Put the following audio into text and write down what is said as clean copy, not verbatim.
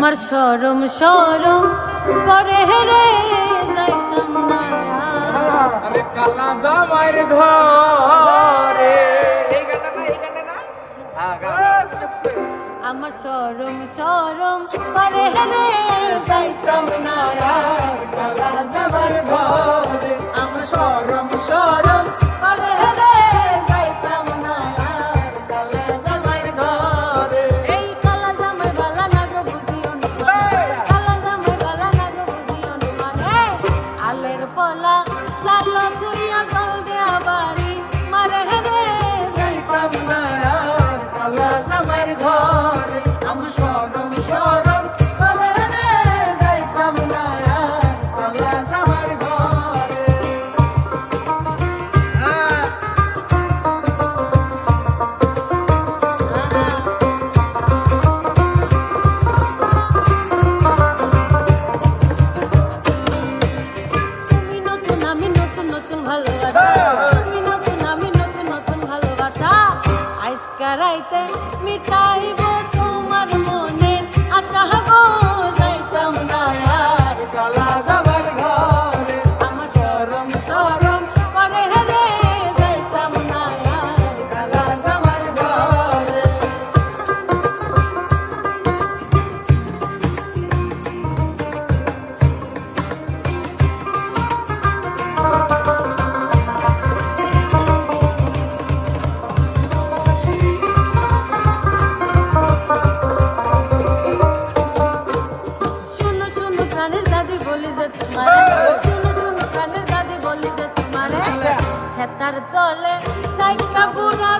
আমার শরম শরম করে রে যাইতাম না আমি কালা জামাইর ঘরে আমার শরম শরম করে রে যাইতাম না কালা জামাইর ঘরে আমার শরম শরম করে রে যাইতাম না কালা জামাইর ঘরে এই কালা জামাই বালা না গো বুঝিও না কালা জামাই বালা না গো বুঝিও না মানে আলের পলা লাল তুইয়া জল দেয়া বাড়ি মারে রে যাইতাম না কালা জামাইর ঘরে আমার শরম শরম করে রে যাইতাম না কালা জামাইর ঘরে তুমি নতুন আমি নতুন নতুন ভালোবাসা তুমি নতুন আমি নতুন নতুন ভালোবাসা আজকা রাইতে মিটাইব তোমার মনে আশা গো যাইতাম না আর কালা জামাইর ঘরে আমার শরম শরম করে রে যাইতাম না আর কালা জামাইর ঘরে শুনো শুনো কানের দাদি বলি যে তোমারে শুনো শুনো কানের দাদি বলি যে তোমারে হেতার তলে সাইকা বুড়া